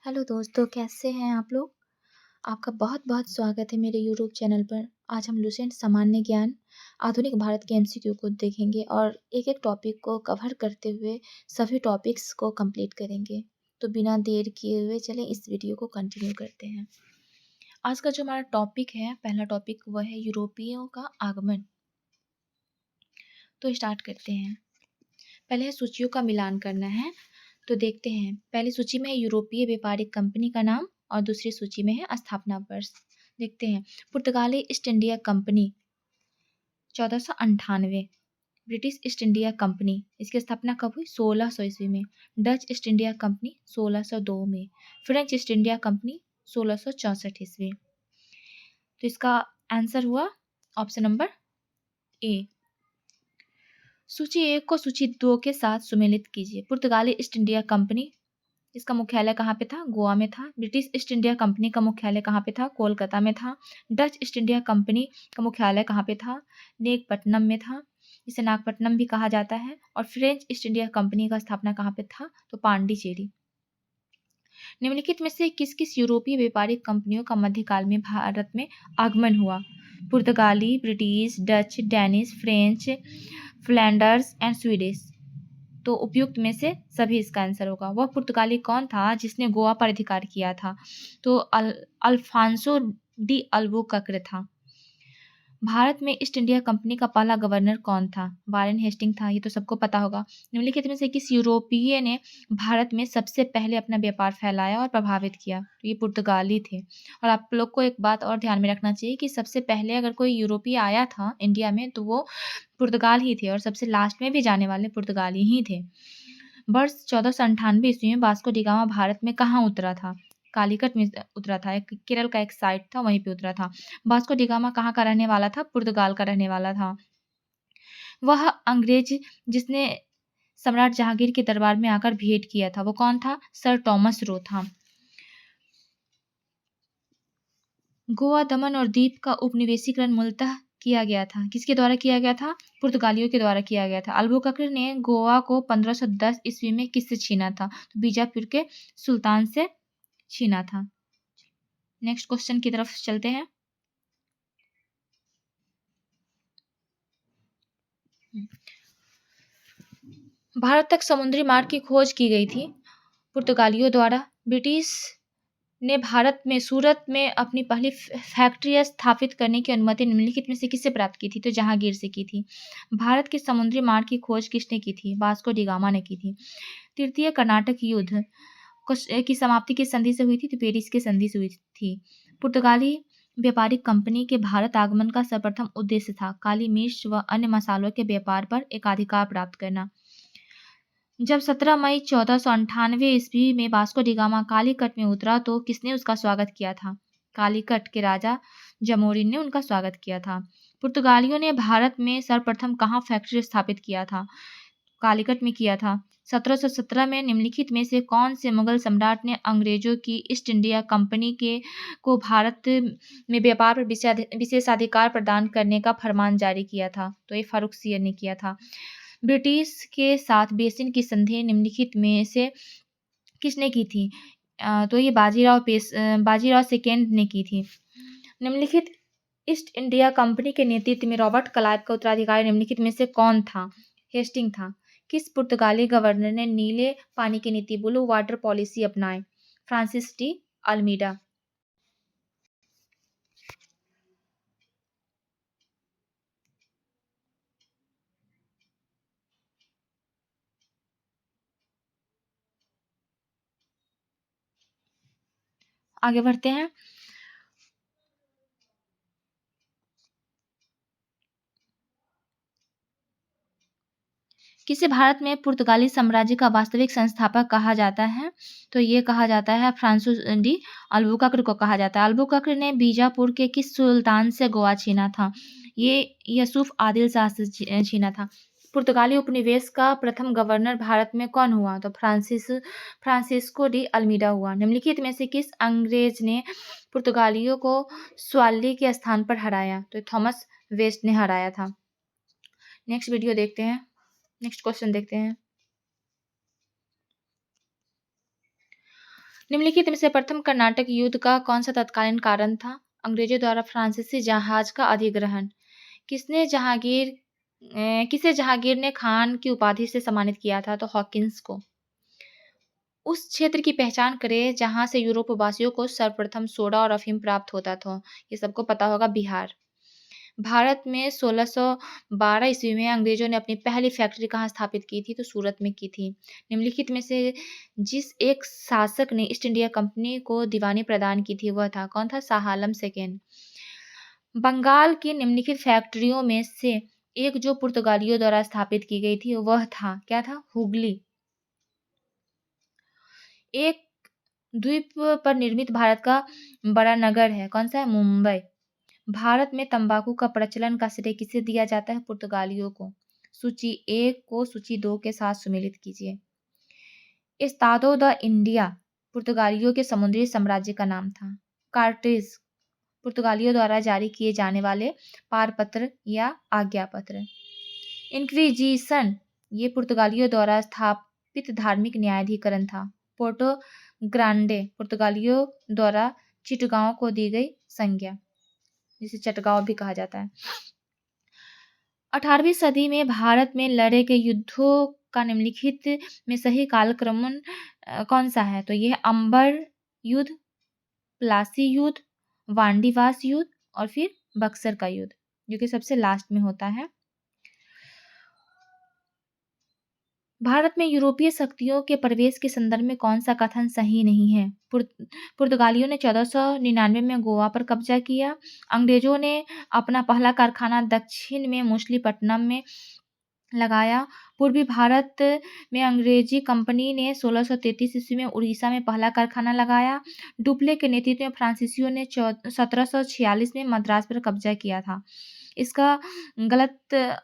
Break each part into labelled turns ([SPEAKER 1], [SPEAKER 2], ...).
[SPEAKER 1] Hello दोस्तों, कैसे हैं आप लोग? आपका बहुत-बहुत स्वागत है मेरे यूट्यूब चैनल पर। आज हम लुसेंट सामान्य ज्ञान, आधुनिक भारत के एमसीक्यू को देखेंगे और एक-एक टॉपिक को कवर करते हुए सभी टॉपिक्स को कंप्लीट करेंगे। तो बिना देर किए हुए चलें इस वीडियो को कंटिन्यू करते हैं। आज का जो हमारा टॉपिक है, पहला टॉपिक वह है यूरोपियों का आगमन। तो स्टार्ट करते हैं। पहले सूचियों का मिलान करना है। तो देखते हैं, पहली सूची में है यूरोपीय व्यापारिक कंपनी का नाम और दूसरी सूची में है स्थापना वर्ष। देखते हैं, पुर्तगाली east India company 1498, British east India company इसकी स्थापना कब हुई? 1600 ईस्वी में। डच ईस्ट इंडिया कंपनी 1602 में। फ्रेंच ईस्ट इंडिया कंपनी 1664 ईस्वी। तो इसका आंसर हुआ ऑप्शन नंबर ए। सूची 1 को सूची 2 के साथ सुमेलित कीजिए। पुर्तगाली ईस्ट इंडिया कंपनी इसका मुख्यालय कहाँ पे था? गोवा में था। ब्रिटिश ईस्ट इंडिया कंपनी का मुख्यालय कहाँ पे था? कोलकाता में था। डच ईस्ट इंडिया कंपनी का मुख्यालय कहाँ पे था? नेगपट्टनम में था, इसे नागपट्टनम भी कहा जाता है। और फ्रेंच ईस्ट इंडिया कंपनी का स्थापना कहाँ पे था? तो पांडिचेरी। निम्नलिखित में से किस किस यूरोपीय व्यापारिक कंपनियों का मध्यकाल में भारत में आगमन हुआ? पुर्तगाली, British, Dutch, Danish, French, Flanders and Swedish. तो उपयुक्त में से सभी इसका आंसर होगा। वह पुर्तगाली कौन था जिसने गोवा पर अधिकार किया था? तो अल्फांसो डी अल्बुकर्क था। भारत में ईस्ट इंडिया कंपनी का पहला गवर्नर कौन था? वारेन हेस्टिंग था, ये तो सबको पता होगा। निम्नलिखित में से किस यूरोपीय ने भारत में सबसे पहले अपना व्यापार फैलाया और प्रभावित किया? तो ये पुर्तगाली थे। और आप लोग को एक बात और ध्यान में रखना चाहिए कि सबसे पहले अगर कोई यूरोपीय आया था इंडिया में तो वो पुर्तगाल ही थे और सबसे लास्ट में भी जाने वाले पुर्तगाली ही थे। वर्ष 1498 ईस्वी में वास्को डी गामा भारत में कहाँ उतरा था? कालीकट में उतरा था। एक केरल का एक साइट था, वहीं पे उतरा था। वास्को डी गामा कहाँ का रहने वाला था? पुर्तगाल का रहने वाला था। वह अंग्रेज जिसने सम्राट जहांगीर के दरबार में आकर भेंट किया था, वो कौन था? सर टॉमस रो था। गोवा, दमन और दीप का उपनिवेशीकरण मूलतः किया गया था। किसके द्वारा किया गया था? पुर्तगालियों के द्वारा किया गया था। अल्बुकर्क ने गोवा को 1510 ईस्वी में किससे छीना था? तो बीजापुर के सुल्तान से छीना था। नेक्स्ट क्वेश्चन की तरफ चलते हैं। भारत तक समुद्री मार्ग की खोज की गई थी पुर्तगालियों द्वारा। ब्रिटिश ने भारत में सूरत में अपनी पहली फैक्ट्री स्थापित करने की अनुमति निम्नलिखित में से किससे प्राप्त की थी? तो जहांगीर से की थी। भारत के समुद्री मार्ग की खोज किसने की थी? वास्को डी गामा ने की थी। तृतीय कर्नाटक युद्ध की समाप्ति किस संधि से हुई थी? तो पेरिस की संधि से हुई थी। पुर्तगाली व्यापारिक कंपनी के भारत आगमन का सर्वप्रथम उद्देश्य था काली मिर्च व अन्य मसालों के व्यापार पर एकाधिकार प्राप्त करना। जब 17 मई 1498 ईस्वी में वास्को डी गामा कालीकट में उतरा तो किसने उसका स्वागत किया था? कालीकट के राजा जमोरिन ने उनका स्वागत किया था। पुर्तगालियों ने भारत में सर्वप्रथम कहाँ फैक्ट्री स्थापित किया था? कालीकट में किया था। 1717 में निम्नलिखित में से कौन से मुगल सम्राट ने अंग्रेजों की ईस्ट इंडिया कंपनी के को भारत में व्यापार पर विशेषाधिकार प्रदान करने का फरमान जारी किया था? तो ये फारुखसियर ने किया था। ब्रिटिश के साथ बेसिन की संधि निम्नलिखित में से किसने की थी? तो ये बाजीराव सेकेंड ने की थी। निम्नलिखित ईस्ट इंडिया कंपनी के नेतृत्व में रॉबर्ट क्लाइव का उत्तराधिकारी निम्नलिखित में से कौन था? हेस्टिंग था। किस पुर्तगाली गवर्नर ने नीले पानी की नीति ब्लू वाटर पॉलिसी अपनाई? Francis de Almeida. आगे बढ़ते हैं। किसे भारत में पुर्तगाली साम्राज्य का वास्तविक संस्थापक कहा जाता है? तो ये कहा जाता है फ्रांसिस डी अल्बुकर्क को कहा जाता है। अल्बुकर्क ने बीजापुर के किस सुल्तान से गोवा छीना था? ये यूसुफ आदिल शाह से छीना था। पुर्तगाली उपनिवेश का प्रथम गवर्नर भारत में कौन हुआ? तो फ्रांसिस्को डी अल्मीडा हुआ। निम्नलिखित में से किस अंग्रेज ने पुर्तगालियों को स्वाली के स्थान पर हराया? तो थॉमस वेस्ट ने हराया था। नेक्स्ट वीडियो देखते हैं। नेक्स्ट क्वेश्चन देखते हैं। निम्नलिखित में से प्रथम कर्नाटक युद्ध का कौन सा तत्कालीन कारण था? अंग्रेजों द्वारा फ्रांसीसी जहाज का अधिग्रहण। किसने किसे जहांगीर ने खान की उपाधि से सम्मानित किया था? तो हॉकिंस को। उस क्षेत्र की पहचान करें जहां से यूरोप वासियों को सर्वप्रथम सोडा और अफीम प्राप्त होता था। ये सबको पता होगा, बिहार। भारत में 1612 ईस्वी में अंग्रेजों ने अपनी पहली फैक्ट्री कहाँ स्थापित की थी? तो सूरत में की थी। निम्नलिखित में से जिस एक शासक ने ईस्ट इंडिया कंपनी को दीवानी प्रदान की थी वह था? कौन था? शाह आलम सेकेंड। बंगाल की निम्नलिखित फैक्ट्रियों में से एक जो पुर्तगालियों द्वारा स्थापित की गई थी वह था? क्या था? हुगली। एक द्वीप पर निर्मित भारत का बड़ा नगर है, कौन सा है? मुंबई। भारत में तंबाकू का प्रचलन का श्रेय किसे दिया जाता है? पुर्तगालियों को। सूची 1 को सूची 2 के साथ सुमेलित कीजिए। एस्तादो द इंडिया पुर्तगालियों के समुद्री साम्राज्य का नाम था। कार्टेज पुर्तगालियों द्वारा जारी किए जाने वाले पारपत्र या आज्ञा पत्र। इंक्विजिशन ये पुर्तगालियों द्वारा स्थापित धार्मिक न्यायाधिकरण था। पोर्टो ग्रांडे पुर्तगालियों द्वारा चिटगांव को दी गई संज्ञा, जिसे चटगांव भी कहा जाता है। 18वीं सदी में भारत में लड़े गए युद्धों का निम्नलिखित में सही कालक्रम कौन सा है? तो यह अंबर युद्ध, प्लासी युद्ध, वांडीवास युद्ध और फिर बक्सर का युद्ध, जो कि सबसे लास्ट में होता है। भारत में यूरोपीय शक्तियों के प्रवेश के संदर्भ में कौन सा कथन सही नहीं है? पुर्तगालियों ने 1499 में गोवा पर कब्जा किया। अंग्रेजों ने अपना पहला कारखाना दक्षिण में मछलीपट्टनम में लगाया। पूर्वी भारत में अंग्रेजी कंपनी ने 1633 ईस्वी में उड़ीसा में पहला कारखाना लगाया। डुप्ले के नेतृत्व में फ्रांसीसियों ने 1746 में मद्रास पर कब्जा किया था। इसका गलत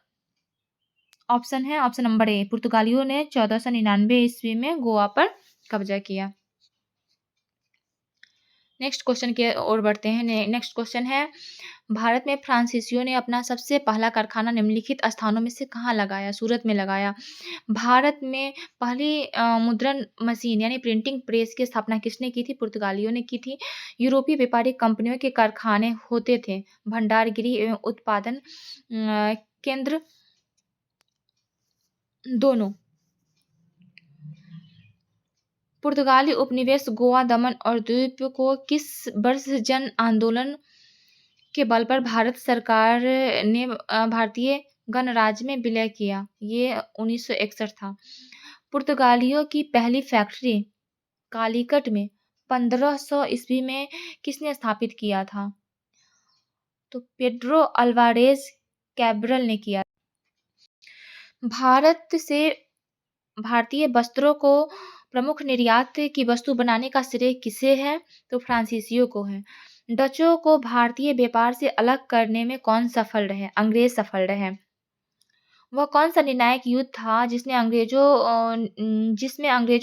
[SPEAKER 1] ऑप्शन है ऑप्शन नंबर ए। पुर्तगालियों ने 1499 ईस्वी में गोवा पर कब्जा किया। नेक्स्ट क्वेश्चन की ओर बढ़ते हैं। नेक्स्ट क्वेश्चन है, भारत में फ्रांसीसियों ने अपना सबसे पहला कारखाना निम्नलिखित स्थानों में से कहाँ लगाया? सूरत में लगाया। भारत में पहली मुद्रण मशीन यानी प्रिंटिंग प्रेस की स्थापना किसने की थी? पुर्तगालियों ने की थी। यूरोपीय व्यापारिक कंपनियों के कारखाने होते थे, भंडारगृह एवं उत्पादन केंद्र दोनों। पुर्तगाली उपनिवेश गोवा, दमन और द्वीप को किस वर्ष जन आंदोलन के बल पर भारत सरकार ने भारतीय गणराज्य में विलय किया? ये 1961 था। पुर्तगालियों की पहली फैक्ट्री कालीकट में 1500 ईस्वी में किसने स्थापित किया था? तो पेड्रो अल्वारेज कैब्रल ने किया। भारत से भारतीय वस्त्रों को प्रमुख निर्यात की वस्तु बनाने का श्रेय किसे है? तो फ्रांसीसियों को है। डचों को भारतीय व्यापार से अलग करने में कौन सफल रहे? अंग्रेज सफल रहे। वह कौन सा निर्णायक युद्ध था जिसमें अंग्रेजों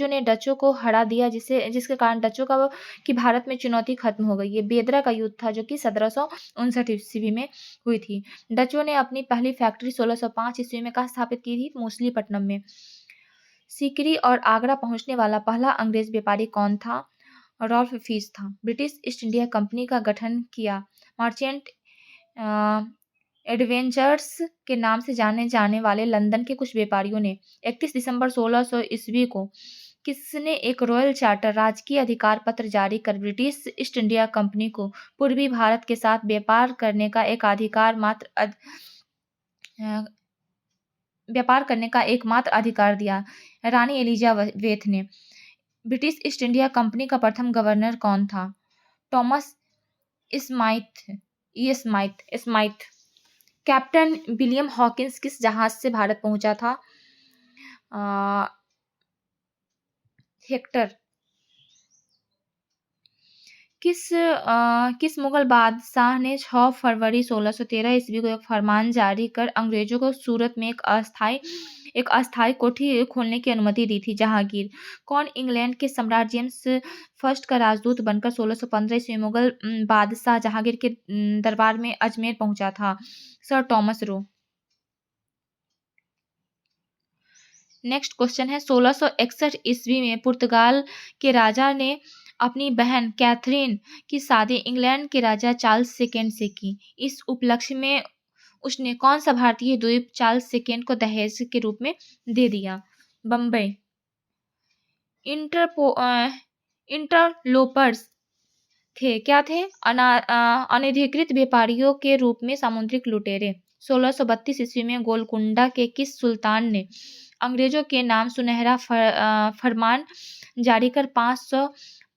[SPEAKER 1] ने डचों को हरा दिया, जिसके कारण डचों की भारत में चुनौती खत्म हो गई? ये बेदरा का युद्ध था, जो कि 1759 ईस्वी में हुई थी। डचों ने अपनी पहली फैक्ट्री 1605 ईस्वी में कहाँ स्थापित की थी? मछलीपट्टनम में। सीकरी और आगरा पहुंचने वाला पहला अंग्रेज व्यापारी कौन था? रॉल्फ फिश था। ब्रिटिश ईस्ट इंडिया कंपनी का गठन किया मर्चेंट एडवेंचर्स के नाम से जाने जाने वाले लंदन के कुछ व्यापारियों ने 31 दिसंबर 1600 ईस्वी को किसने एक रॉयल चार्टर राजकीय अधिकार पत्र जारी कर ब्रिटिश ईस्ट इंडिया कंपनी को पूर्वी भारत के साथ व्यापार करने का एकमात्र अधिकार दिया? रानी एलिजाबेथ ने। ब्रिटिश ईस्ट इंडिया कंपनी का प्रथम गवर्नर कौन था? Thomas Smythe. Captain William Hawkins किस जहाज से भारत पहुंचा था? हेक्टर। किस मुगल बादशाह ने 6 फरवरी 1613 ईस्वी को एक फरमान जारी कर अंग्रेजों को सूरत में एक अस्थायी कोठी खोलने की अनुमति दी थी? जहांगीर। कौन इंग्लैंड के सम्राट जेम्स फर्स्ट का राजदूत बनकर 1615 ईस्वी में मुगल बादशाह जहांगीर के दरबार में अजमेर पहुंचा था? Sir Thomas Roe. Next question है, 1661 ईस्वी में पुर्तगाल के राजा ने अपनी बहन कैथरीन की शादी इंग्लैंड के राजा चार्ल्स सेकेंड से की। इस उपलक्ष्य में उसने कौन सा भारतीय द्वीप चार्ल्स सेकेंड को दहेज के रूप में दे दिया? बम्बई। इंटरलोपर्स क्या थे? अनधिकृत व्यापारियों के रूप में सामुद्रिक लुटेरे। 1632 ईस्वी में गोलकुंडा के किस सुल्तान ने अंग्रेजों के नाम सुनहरा फरमान जारी कर 500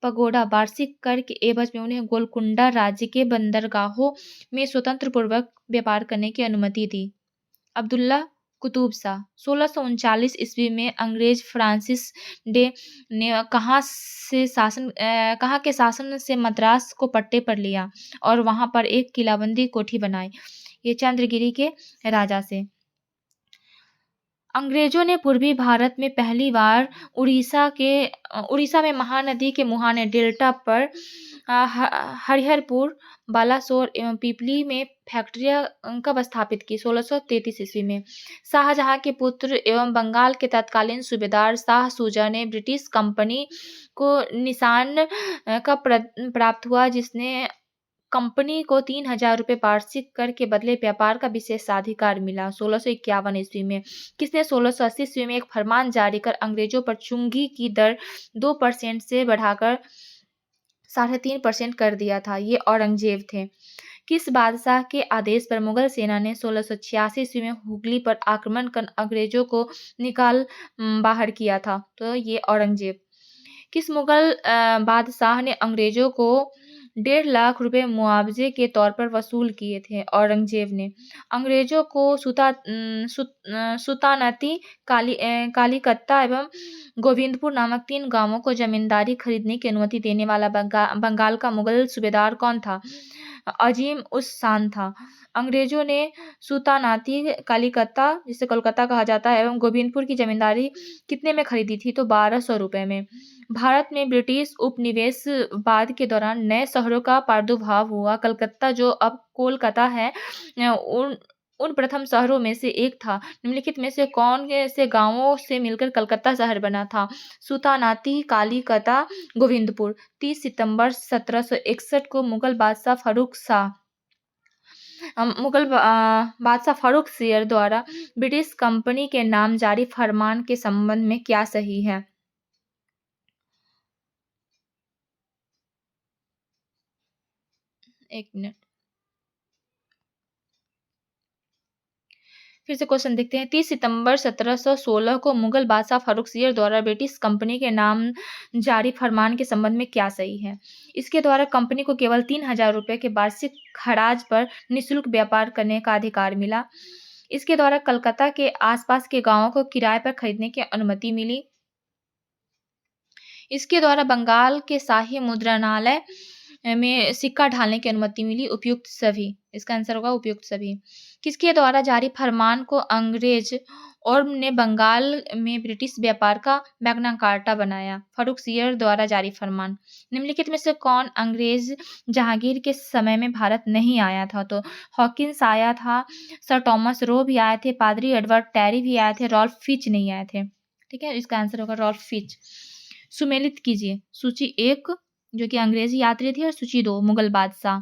[SPEAKER 1] पगोडा वार्षिक कर के एवज में उन्हें गोलकुंडा राज्य के बंदरगाहों में स्वतंत्र पूर्वक व्यापार करने की अनुमति दी? अब्दुल्ला कुतुब शाह। 1639 ईस्वी में अंग्रेज फ्रांसिस डे ने कहाँ के शासन से मद्रास को पट्टे पर लिया और वहां पर एक किलाबंदी कोठी बनाई? ये चंद्रगिरी के राजा से। अंग्रेजों ने पूर्वी भारत में पहली बार उड़ीसा में महानदी के मुहाने डेल्टा पर हरिहरपुर, बालासोर एवं पीपली में फैक्ट्रियां कब स्थापित की? 1633 ईस्वी में। शाहजहां के पुत्र एवं बंगाल के तत्कालीन सूबेदार शाह शुजा ने ब्रिटिश कंपनी को निशान कब प्राप्त हुआ, जिसने कंपनी को 3000 रुपये वार्षिक कर के बदले व्यापार का विशेषाधिकार मिला? 1651 ईस्वी में। किसने 1680 ईस्वी में एक फरमान जारी कर अंग्रेजों पर चुंगी की दर 2% से बढ़ाकर 3.5% कर दिया था? ये औरंगजेब थे। किस बादशाह के आदेश पर मुगल सेना ने 1686 ईस्वी में हुगली पर आक्रमण कर अंग्रेजों को निकाल बाहर किया था? तो ये औरंगजेब। किस मुगल बादशाह ने अंग्रेजों को 1.5 लाख रुपए मुआवजे के तौर पर वसूल किए थे? औरंगजेब ने। अंग्रेजों को सुल्तानती कालीकत्ता एवं गोविंदपुर नामक 3 गांवों को जमींदारी खरीदने की अनुमति देने वाला बंगाल का मुगल सूबेदार कौन था? अजीम उस शान था। अंग्रेजों ने सुल्तानाती कालीकत्ता, जिसे कोलकाता कहा जाता है, एवं गोविंदपुर की जमींदारी कितने में खरीदी थी? तो 1200 रुपए में। भारत में ब्रिटिश उपनिवेशवाद के दौरान नए शहरों का प्रादुर्भाव हुआ। कलकत्ता, जो अब कोलकाता है, उन प्रथम शहरों में से एक था। निम्नलिखित में से कौन से गांवों से मिलकर कलकत्ता शहर बना था? सुल्तानाती कालीकता, गोविंदपुर। 30 सितंबर 1761 को मुगल बादशाह फारूक शेर द्वारा ब्रिटिश कंपनी के नाम जारी फरमान के संबंध में क्या सही है? एक मिनट, फिर से क्वेश्चन देखते हैं। 30 सितंबर 1716 को मुगल बादशाह फारूक शेर द्वारा ब्रिटिश कंपनी के नाम जारी फरमान के संबंध में क्या सही है? इसके द्वारा कंपनी को केवल 3000 रुपये के वार्षिक खराज पर निःशुल्क व्यापार करने का अधिकार मिला। इसके द्वारा कलकत्ता के आसपास के गांवों को किराए पर खरीदने की अनुमति मिली। इसके द्वारा बंगाल के शाही मुद्रणालय में सिक्का ढालने की अनुमति मिली। उपयुक्त सभी। इसका आंसर होगा उपयुक्त सभी। किसके द्वारा जारी फरमान को अंग्रेज और ने बंगाल में ब्रिटिश व्यापार का मैग्ना कार्टा बनाया? फारूक शेर द्वारा जारी फरमान। निम्नलिखित में से कौन अंग्रेज जहांगीर के समय में भारत नहीं आया था? तो हॉकिंस आया था, सर थॉमस रो भी आए थे, पादरी एडवर्ड टेरी भी आए थे, रॉल्फ फिच नहीं आए थे। ठीक है, इसका आंसर होगा रॉल्फ फिच। सुमेलित कीजिए। सूची 1 जो कि अंग्रेजी यात्री थे और सूची 2 मुगल बादशाह।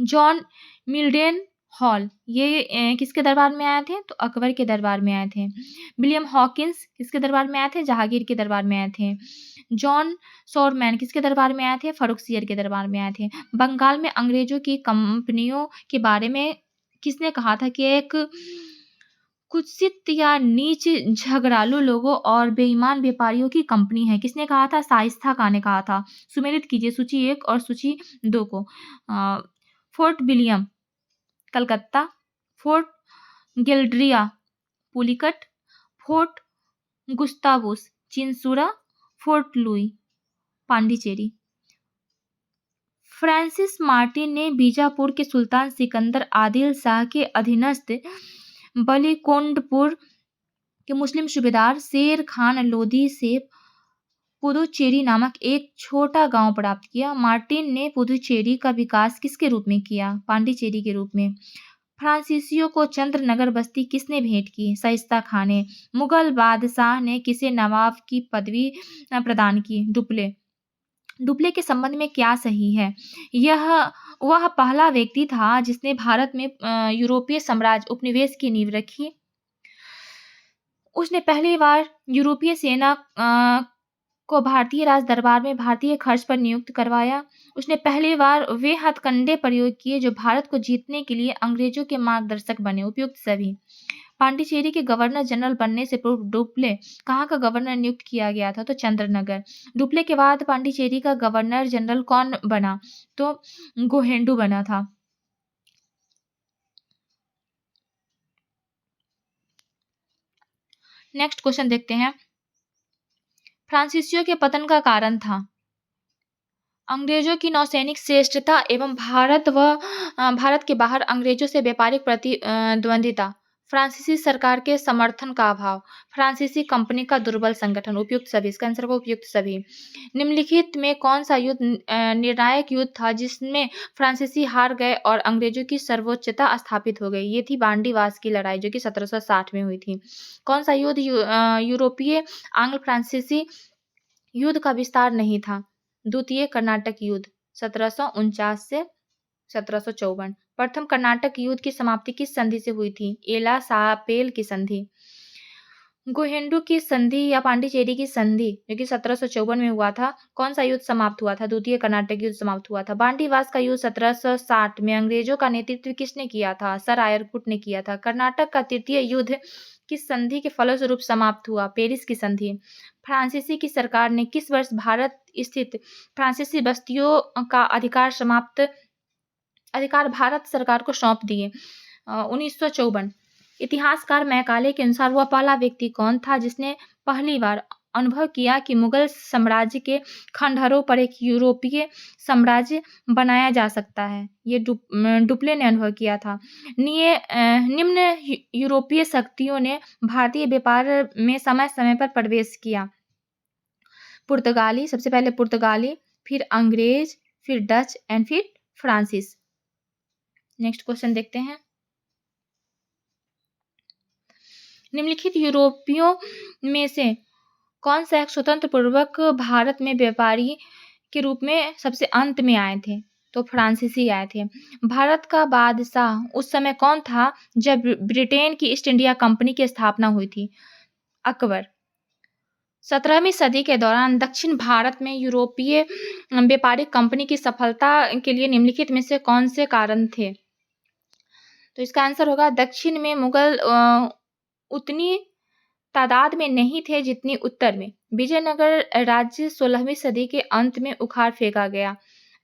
[SPEAKER 1] जॉन मिल्डेन हॉल, ये किसके दरबार में आए थे? तो अकबर के दरबार में आए थे। विलियम हॉकिंस किसके दरबार में आए थे? जहांगीर के दरबार में आए थे। जॉन शोरमैन किसके दरबार में आए थे? फारूक शेर के दरबार में आए थे। बंगाल में अंग्रेजों की कंपनियों के बारे में किसने कहा था कि एक कुत्सित या नीच झगड़ालू लोगों और बेईमान व्यापारियों की कंपनी है? किसने कहा था? शाइस्ता खान ने कहा था। सुमेलित कीजिए सूची 1 और सूची 2 को। Fort William Calcutta, Fort Geldria Pulicat, Fort Gustavus Chinsura, Fort Louis Pondicherry. Francis Martin ने बीजापुर के सुल्तान सिकंदर आदिल शाह के अधीनस्थ बलिकोंडपुर के मुस्लिम सूबेदार शेर खान लोधी से पुदुचेरी नामक एक छोटा गांव प्राप्त किया। मार्टिन ने पुदुचेरी का विकास किसके रूप में किया? पांडिचेरी के रूप में। फ्रांसीसियों को चंद्रनगर बस्ती किसने भेंट की? शाइस्ता खान ने। मुगल बादशाह ने किसे नवाब की पदवी प्रदान की? डुप्ले। डुप्ले के संबंध में क्या सही है? वह पहला व्यक्ति था जिसने भारत में यूरोपीय साम्राज्य उपनिवेश की नींव रखी। उसने पहली बार यूरोपीय सेना को भारतीय राज दरबार में भारतीय खर्च पर नियुक्त करवाया। उसने पहली बार वे हथकंडे प्रयोग किए जो भारत को जीतने के लिए अंग्रेजों के मार्गदर्शक बने। उपयुक्त सभी। पांडिचेरी के गवर्नर जनरल बनने से पूर्व डुप्ले कहाँ का गवर्नर नियुक्त किया गया था? तो चंद्रनगर। डुप्ले के बाद पांडिचेरी का गवर्नर जनरल कौन बना? तो गोहेंडू बना था। नेक्स्ट क्वेश्चन देखते हैं। फ्रांसीसियों के पतन का कारण था? अंग्रेजों की नौसैनिक श्रेष्ठता एवं भारत के बाहर अंग्रेजों से व्यापारिक प्रतिद्वंदिता, फ्रांसीसी सरकार के समर्थन का अभाव, फ्रांसीसी कंपनी का दुर्बल संगठन। उपयुक्त सभी। इसका आंसर होगा उपयुक्त सभी। निम्नलिखित में कौन सा युद्ध निर्णायक युद्ध था जिसमें फ्रांसीसी हार गए और अंग्रेजों की सर्वोच्चता स्थापित हो गई? ये थी बांडीवास की लड़ाई जो कि 1760 में हुई थी। कौन सा युद्ध यूरोपीय आंग्ल फ्रांसीसी युद्ध का विस्तार नहीं था? द्वितीय कर्नाटक युद्ध 1749 से 1754। प्रथम कर्नाटक युद्ध की समाप्ति किस संधि से हुई थी? एला सापेल की संधि। गोहेंडू की संधि या पांडिचेरी की संधि जो कि 1754 में हुआ था, कौन सा युद्ध समाप्त हुआ था? द्वितीय कर्नाटक युद्ध समाप्त हुआ था। बांडीवास का युद्ध 1760 में अंग्रेजों का नेतृत्व किसने किया था? सर आयरकुट ने किया था। कर्नाटक का तृतीय युद्ध किस संधि के फलस्वरूप समाप्त हुआ? पेरिस की संधि। फ्रांसीसी की सरकार ने किस वर्ष भारत स्थित फ्रांसीसी बस्तियों का अधिकार भारत सरकार को सौंप दिए? 1954। इतिहासकार मैकाले के अनुसार वह पहला व्यक्ति कौन था जिसने पहली बार अनुभव किया कि मुगल साम्राज्य के खंडहरों पर एक यूरोपीय साम्राज्य बनाया जा सकता है? ये डुप्ले ने अनुभव किया था। निम्न यूरोपीय शक्तियों ने भारतीय व्यापार में समय समय पर प्रवेश किया? पुर्तगाली, सबसे पहले पुर्तगाली, फिर अंग्रेज, फिर डच एंड फिर फ्रांसीस। नेक्स्ट क्वेश्चन देखते हैं। निम्नलिखित यूरोपियों में से कौन सा एक स्वतंत्र पूर्वक भारत में व्यापारी के रूप में सबसे अंत में आए थे? तो फ्रांसीसी आए थे। भारत का बादशाह उस समय कौन था जब ब्रिटेन की ईस्ट इंडिया कंपनी की स्थापना हुई थी? अकबर। 17वीं सदी के दौरान दक्षिण भारत में यूरोपीय व्यापारिक कंपनी की सफलता के लिए निम्नलिखित में से कौन से कारण थे? तो इसका आंसर होगा दक्षिण में मुगल उतनी तादाद में नहीं थे जितनी उत्तर में। विजयनगर राज्य 16वीं सदी के अंत में उखाड़ फेंका गया।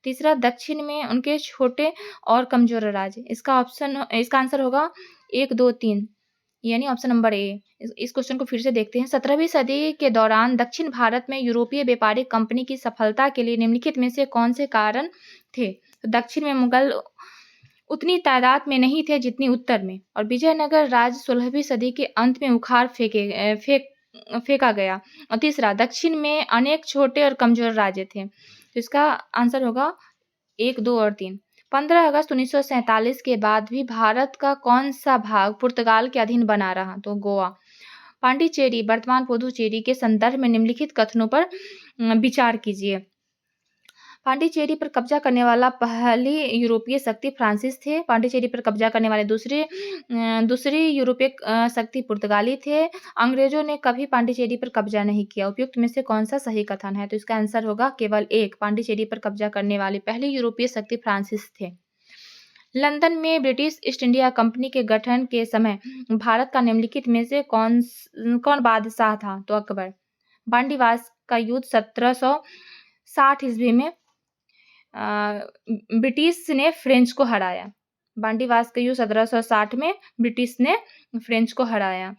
[SPEAKER 1] तीसरा, दक्षिण में उनके छोटे और कमजोर राज्य। इसका आंसर होगा 1, 2, 3 यानी ऑप्शन नंबर ए। इस क्वेश्चन को फिर से देखते हैं। 17वीं सदी के दौरान दक्षिण भारत में यूरोपीय व्यापारिक कंपनी की सफलता के लिए निम्नलिखित में से कौन से कारण थे? तो दक्षिण में मुगल उतनी तादाद में नहीं थे जितनी उत्तर में, और विजयनगर राज्य 16वीं सदी के अंत में उखाड़ फेंका गया। और तीसरा, दक्षिण में अनेक छोटे और कमजोर राज्य थे। तो इसका आंसर होगा 1, 2 और 3। 15 अगस्त 1947 के बाद भी भारत का कौन सा भाग पुर्तगाल के अधीन बना रहा? तो गोवा। पांडिचेरी वर्तमान पुदुचेरी के संदर्भ में निम्नलिखित कथनों पर विचार कीजिए। पांडिचेरी पर कब्जा करने वाला पहली यूरोपीय शक्ति फ्रांसीस थे। पांडिचेरी पर कब्जा करने वाले दूसरी यूरोपीय शक्ति पुर्तगाली थे। अंग्रेजों ने कभी पांडिचेरी पर कब्जा नहीं किया। उपयुक्त में से कौन सा सही कथन है? तो इसका आंसर होगा केवल 1। पांडिचेरी पर कब्जा करने वाली पहली यूरोपीय शक्ति फ्रांसीस थे। लंदन में ब्रिटिश ईस्ट इंडिया कंपनी के गठन के समय भारत का निम्नलिखित में से कौन बादशाह था? तो अकबर। बांडीवास का युद्ध 1760 ईस्वी में ब्रिटिश ने फ्रेंच को हराया। बांडीवास का युद्ध 1760 में ब्रिटिश ने फ्रेंच को हराया।